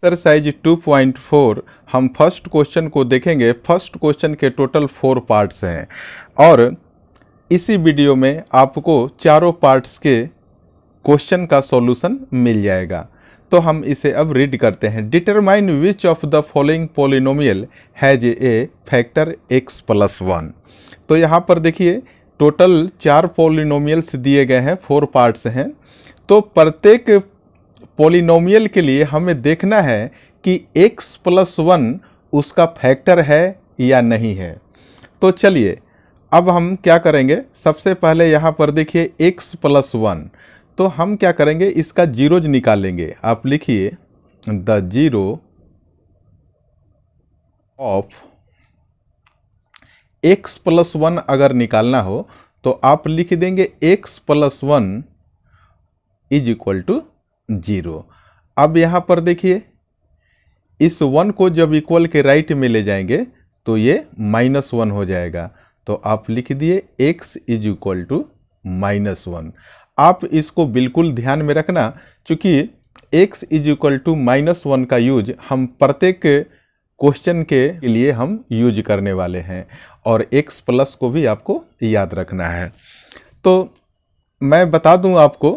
Exercise 2.4 हम first question को देखेंगे। फर्स्ट क्वेश्चन के टोटल 4 पार्ट्स हैं और इसी वीडियो में आपको चारों पार्ट्स के क्वेश्चन का सॉल्यूशन मिल जाएगा। तो हम इसे अब रीड करते हैं। Determine which of the following polynomial has a factor x plus 1। तो यहाँ पर देखिए टोटल 4 पोलिनोमियल्स दिए गए हैं, 4 पार्ट्स हैं। तो प्रत्येक पोलिनोमियल के लिए हमें देखना है कि x प्लस 1 उसका फैक्टर है या नहीं है। तो चलिए अब हम क्या करेंगे, सबसे पहले यहाँ पर देखिए x प्लस 1, तो हम क्या करेंगे, इसका जीरोज निकालेंगे। आप लिखिए the zero of x plus 1 अगर निकालना हो तो आप लिख देंगे x plus 1 is equal to 0। अब यहाँ पर देखिए इस 1 को जब इक्वल के राइट में ले जाएंगे तो ये -1 हो जाएगा। तो आप लिख दिए x इज इक्वल टू -1। आप इसको बिल्कुल ध्यान में रखना, चूँकि x इज इक्वल टू -1 का यूज हम प्रत्येक क्वेश्चन के लिए हम यूज करने वाले हैं और x प्लस को भी आपको याद रखना है। तो मैं बता दूं आपको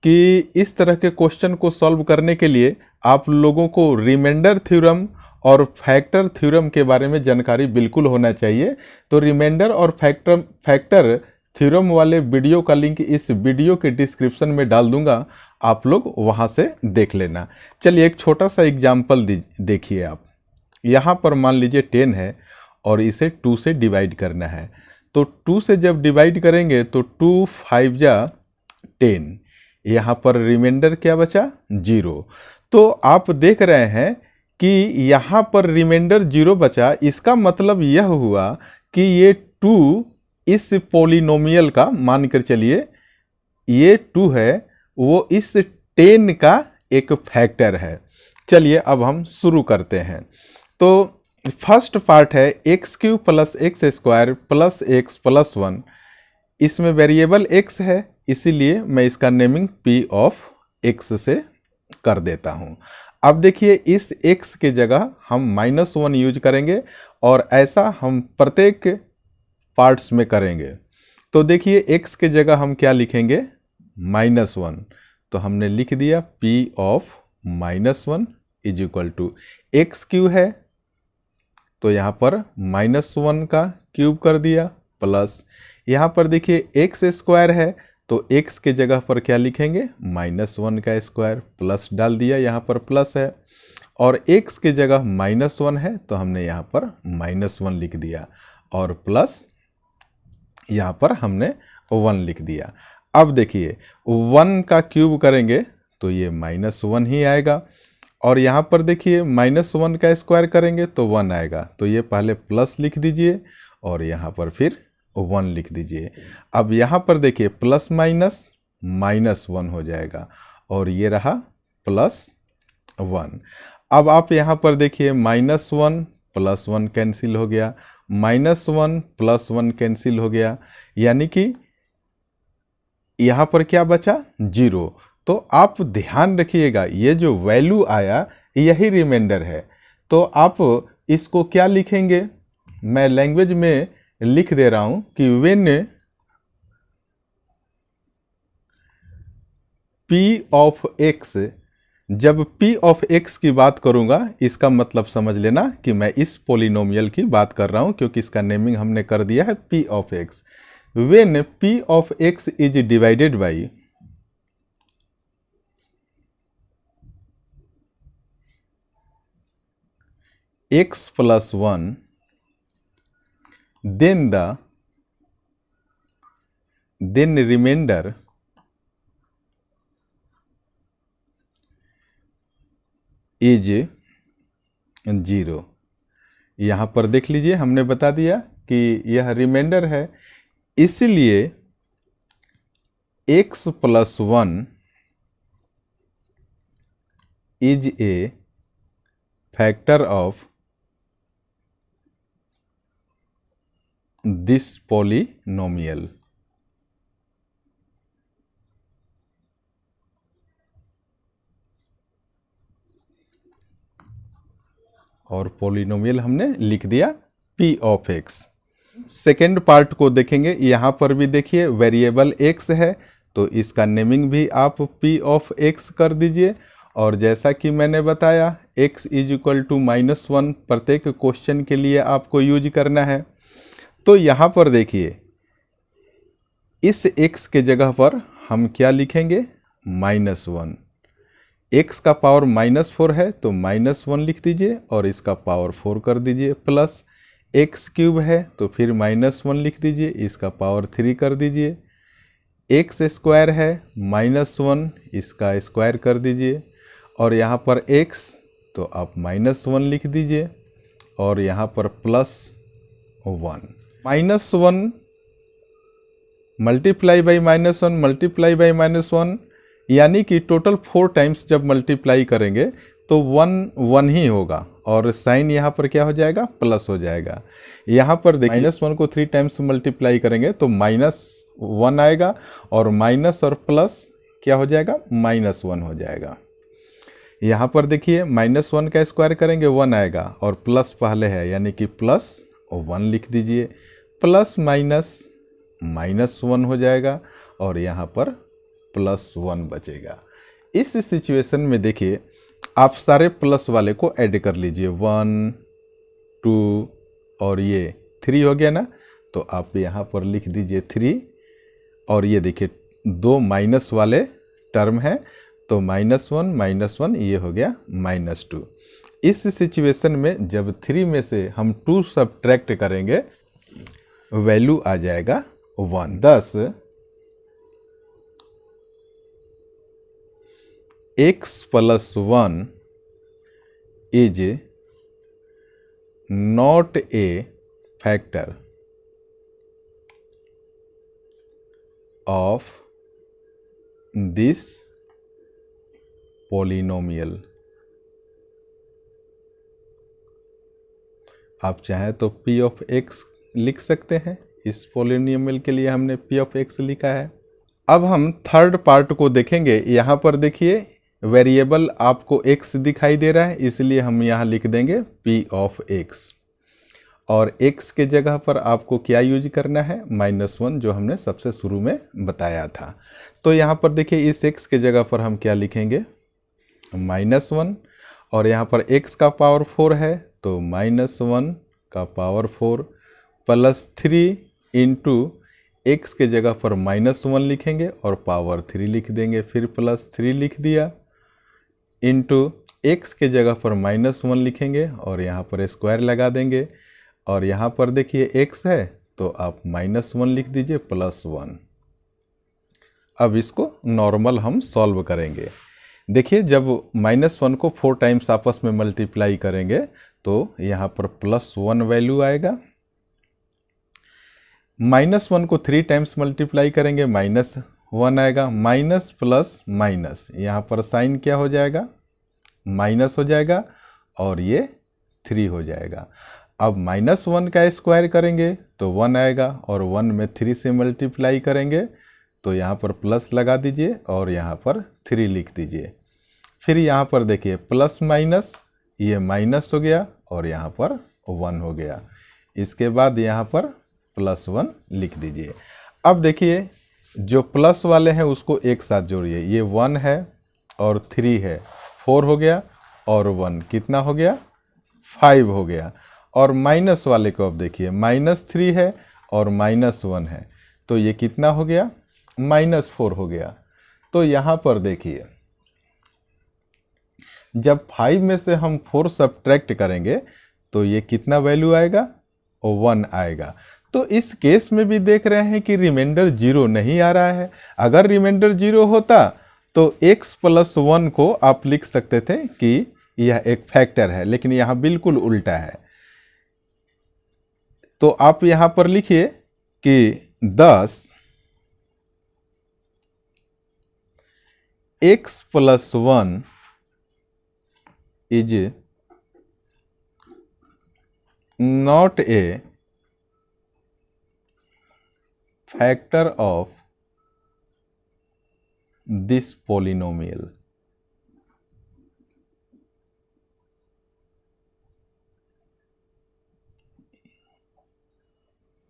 कि इस तरह के क्वेश्चन को सॉल्व करने के लिए आप लोगों को रिमाइंडर थ्योरम और फैक्टर थ्योरम के बारे में जानकारी बिल्कुल होना चाहिए। तो रिमाइंडर और फैक्टर थ्योरम वाले वीडियो का लिंक इस वीडियो के डिस्क्रिप्शन में डाल दूंगा, आप लोग वहां से देख लेना। चलिए एक छोटा सा एग्जाम्पल देखिए आप। यहाँ पर मान लीजिए 10 है और इसे 2 से डिवाइड करना है। तो 2 से जब डिवाइड करेंगे तो 2 5 जा 10, यहाँ पर रिमाइंडर क्या बचा 0। तो आप देख रहे हैं कि यहाँ पर रिमाइंडर 0 बचा। इसका मतलब यह हुआ कि ये 2 इस पोलिनोमियल का, मान कर चलिए ये 2 है, वो इस 10 का एक फैक्टर है। चलिए अब हम शुरू करते हैं। तो फर्स्ट पार्ट है x cube plus x square plus x plus 1। इसमें वेरिएबल x है, इसीलिए मैं इसका नेमिंग p ऑफ x से कर देता हूं। अब देखिए इस x के जगह हम -1 यूज करेंगे और ऐसा हम प्रत्येक पार्ट्स में करेंगे। तो देखिए x के जगह हम क्या लिखेंगे, -1। तो हमने लिख दिया p of -1 is equal to X Q है, तो यहाँ पर -1 का क्यूब कर दिया, प्लस यहाँ पर देखिए एक्स स्क्वायर है तो x के जगह पर क्या लिखेंगे, -1 का स्क्वायर, प्लस डाल दिया, यहाँ पर प्लस है। और x के जगह -1 है तो हमने यहाँ पर -1 लिख दिया और प्लस यहाँ पर हमने 1 लिख दिया। अब देखिए 1 का क्यूब करेंगे तो ये -1 ही आएगा और यहाँ पर देखिए -1 का स्क्वायर करेंगे तो 1 आएगा। तो ये पहले प्लस लिख दीजिए और यहाँ पर फिर 1 लिख दीजिए। अब यहाँ पर देखिए प्लस माइनस -1 हो जाएगा और ये रहा +1। अब आप यहाँ पर देखिए -1 प्लस 1 कैंसिल हो गया, -1 प्लस 1 कैंसिल हो गया, यानी कि यहाँ पर क्या बचा 0। तो आप ध्यान रखिएगा ये जो वैल्यू आया यही रिमाइंडर है। तो आप इसको क्या लिखेंगे, मैं लैंग्वेज में लिख दे रहा हूं कि व्हेन p ऑफ x, जब p ऑफ x की बात करूंगा इसका मतलब समझ लेना कि मैं इस पोलिनोमियल की बात कर रहा हूं, क्योंकि इसका नेमिंग हमने कर दिया है p of x। When p of x is divided by x plus 1, then remainder is 0। यहाँ पर देख लीजिए हमने बता दिया कि यह रिमाइंडर है, इसलिए x plus 1 is a factor of this polynomial. और पॉलिनोमियल हमने लिख दिया p of x। Second part को देखेंगे, यहाँ पर भी देखिए वेरिएबल x है तो इसका नेमिंग भी आप p ऑफ x कर दीजिए। और जैसा कि मैंने बताया x इज इक्वल टू -1 प्रत्येक क्वेश्चन के लिए आपको यूज करना है। तो यहाँ पर देखिए इस x के जगह पर हम क्या लिखेंगे, -1। x का पावर -4 है तो -1 लिख दीजिए और इसका पावर 4 कर दीजिए, प्लस x क्यूब है तो फिर -1 लिख दीजिए, इसका पावर 3 कर दीजिए। x स्क्वायर है -1, इसका स्क्वायर कर दीजिए और यहाँ पर x तो आप -1 लिख दीजिए और यहाँ पर +1। -1 मल्टीप्लाई बाई -1 मल्टीप्लाई बाई -1 यानी कि टोटल 4 टाइम्स जब मल्टीप्लाई करेंगे तो 1 ही होगा और साइन यहाँ पर क्या हो जाएगा, प्लस हो जाएगा। यहाँ पर देखिए -1 को 3 टाइम्स मल्टीप्लाई करेंगे तो -1 आएगा और माइनस और प्लस क्या हो जाएगा, -1 हो जाएगा। यहाँ पर देखिए -1 का स्क्वायर करेंगे 1 आएगा और प्लस पहले है यानी कि +1 लिख दीजिए, प्लस माइनस -1 हो जाएगा और यहाँ पर +1 बचेगा। इस सिचुएशन में देखिए आप सारे प्लस वाले को ऐड कर लीजिए, 1 2 और ये 3 हो गया ना, तो आप यहाँ पर लिख दीजिए 3 और ये देखिए 2 माइनस वाले टर्म है तो -1 ये हो गया -2। इस सिचुएशन में जब 3 में से हम 2 सब्ट्रैक्ट करेंगे वैल्यू आ जाएगा 1। thus x + 1 is not a factor of this polynomial। आप चाहें तो p ऑफ x लिख सकते हैं, इस पॉलिनोमियल के लिए हमने p ऑफ x लिखा है। अब हम थर्ड पार्ट को देखेंगे। यहाँ पर देखिए वेरिएबल आपको x दिखाई दे रहा है इसलिए हम यहाँ लिख देंगे p ऑफ x और x के जगह पर आपको क्या यूज करना है, -1 जो हमने सबसे शुरू में बताया था। तो यहाँ पर देखिए इस x के जगह पर हम क्या लिखेंगे, -1 और यहाँ पर x का पावर 4 है तो -1 का पावर 4 प्लस 3 इंटू x के जगह पर -1 लिखेंगे और पावर 3 लिख देंगे, फिर +3 लिख दिया इंटू x के जगह पर -1 लिखेंगे और यहाँ पर स्क्वायर लगा देंगे और यहाँ पर देखिए x है तो आप -1 लिख दीजिए +1। अब इसको नॉर्मल हम सॉल्व करेंगे। देखिए जब -1 को 4 टाइम्स आपस में मल्टीप्लाई करेंगे तो यहाँ पर +1 वैल्यू आएगा। -1 को 3 टाइम्स मल्टीप्लाई करेंगे -1 आएगा, माइनस प्लस माइनस यहाँ पर साइन क्या हो जाएगा, माइनस हो जाएगा और ये 3 हो जाएगा। अब -1 का स्क्वायर करेंगे तो 1 आएगा और 1 में 3 से मल्टीप्लाई करेंगे तो यहाँ पर प्लस लगा दीजिए और यहाँ पर 3 लिख दीजिए। फिर यहाँ पर देखिए प्लस माइनस ये माइनस हो गया और यहाँ पर 1 हो गया। इसके बाद यहाँ पर +1 लिख दीजिए। अब देखिए जो प्लस वाले हैं उसको एक साथ जोड़िए, ये 1 है और 3 है, 4 हो गया और 1 कितना हो गया, 5 हो गया। और माइनस वाले को अब देखिए -3 है और -1 है तो ये कितना हो गया, -4 हो गया। तो यहाँ पर देखिए जब 5 में से हम 4 सब्ट्रैक्ट करेंगे तो ये कितना वैल्यू आएगा, 1 आएगा। तो इस केस में भी देख रहे हैं कि रिमाइंडर 0 नहीं आ रहा है। अगर रिमाइंडर 0 होता तो x + 1 को आप लिख सकते थे कि यह एक फैक्टर है, लेकिन यहाँ बिल्कुल उल्टा है। तो आप यहाँ पर लिखिए कि 10 x + 1 is not a factor of this polynomial।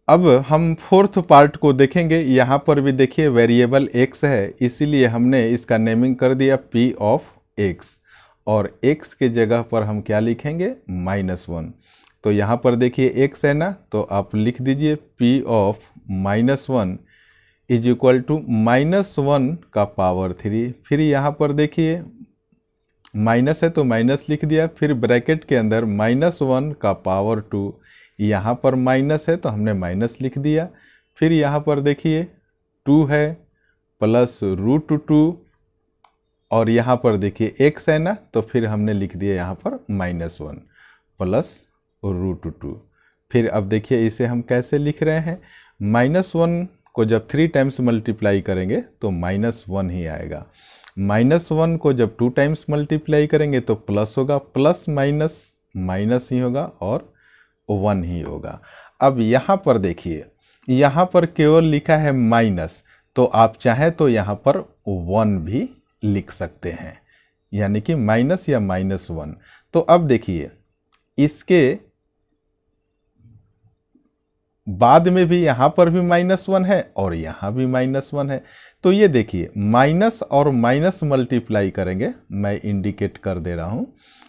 अब हम फोर्थ पार्ट को देखेंगे। यहाँ पर भी देखिए वेरिएबल x है, इसीलिए हमने इसका नेमिंग कर दिया p ऑफ x, और x के जगह पर हम क्या लिखेंगे, -1। तो यहाँ पर देखिए x है ना, तो आप लिख दीजिए p of -1 is equal to -1 का पावर 3। फिर यहाँ पर देखिए माइनस है तो माइनस लिख दिया, फिर ब्रैकेट के अंदर -1 का पावर 2, यहाँ पर माइनस है तो हमने माइनस लिख दिया। फिर यहाँ पर देखिए 2 है प्लस √2, और यहाँ पर देखिए x है ना, तो फिर हमने लिख दिया यहाँ पर -1 प्लस √2। फिर अब देखिए इसे हम कैसे लिख रहे हैं, -1 को जब 3 टाइम्स मल्टीप्लाई करेंगे तो -1 ही आएगा, -1 को जब 2 टाइम्स मल्टीप्लाई करेंगे तो प्लस होगा, प्लस माइनस माइनस ही होगा और 1 ही होगा। अब यहाँ पर देखिए, यहाँ पर केवल लिखा है माइनस, तो आप चाहें तो यहाँ पर 1 भी लिख सकते हैं, यानी कि माइनस या -1। तो अब देखिए इसके बाद में भी यहाँ पर भी -1 है और यहाँ भी -1 है। तो ये देखिए माइनस और माइनस मल्टीप्लाई करेंगे, मैं इंडिकेट कर दे रहा हूँ,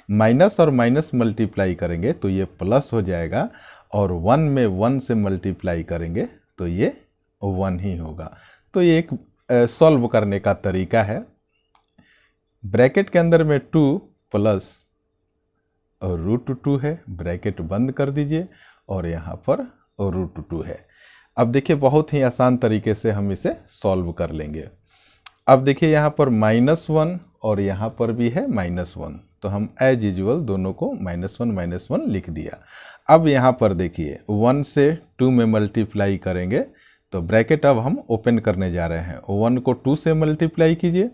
माइनस और माइनस मल्टीप्लाई करेंगे तो ये प्लस हो जाएगा, और 1 में 1 से मल्टीप्लाई करेंगे तो ये 1 ही होगा। तो ये एक सॉल्व करने का तरीका है। ब्रैकेट के अंदर में 2 प्लस √2 है, ब्रैकेट बंद कर दीजिए, और यहाँ पर √2 है। अब देखिए बहुत ही आसान तरीके से हम इसे सॉल्व कर लेंगे। अब देखिए यहाँ पर -1 और यहाँ पर भी है -1, तो हम एज यूजुअल दोनों को -1 लिख दिया। अब यहाँ पर देखिए 1 से 2 में मल्टीप्लाई करेंगे, तो ब्रैकेट अब हम ओपन करने जा रहे हैं। 1 को 2 से मल्टीप्लाई कीजिए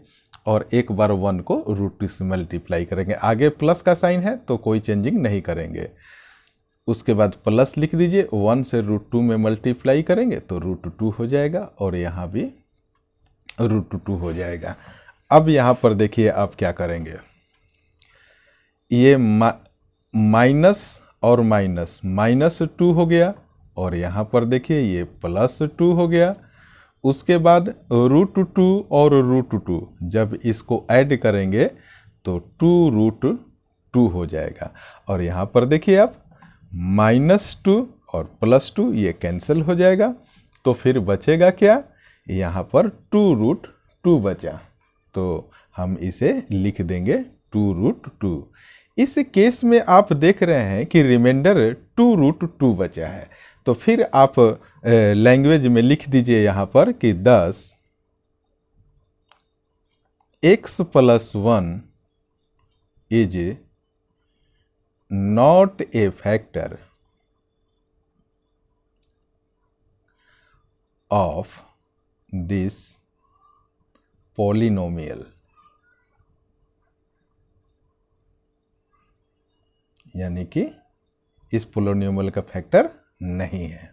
और एक बार 1 को √2 से मल्टीप्लाई करेंगे। आगे प्लस का साइन है तो कोई चेंजिंग नहीं करेंगे। उसके बाद प्लस लिख दीजिए, 1 से √2 में मल्टीप्लाई करेंगे तो √2 हो जाएगा, और यहाँ भी √2 हो जाएगा। अब यहाँ पर देखिए आप क्या करेंगे, ये माइनस और माइनस -2 हो गया, और यहाँ पर देखिए ये +2 हो गया। उसके बाद √2 और √2 जब इसको ऐड करेंगे तो 2√2 हो जाएगा, और यहाँ पर देखिए आप -2 और +2 ये कैंसिल हो जाएगा, तो फिर बचेगा क्या, यहाँ पर 2√2 बचा, तो हम इसे लिख देंगे 2√2। इस केस में आप देख रहे हैं कि रिमाइंडर 2√2 बचा है, तो फिर आप लैंग्वेज में लिख दीजिए यहाँ पर कि 10 x + 1 is not a factor of this polynomial, यानी कि इस पॉलिनोमियल का फैक्टर नहीं है।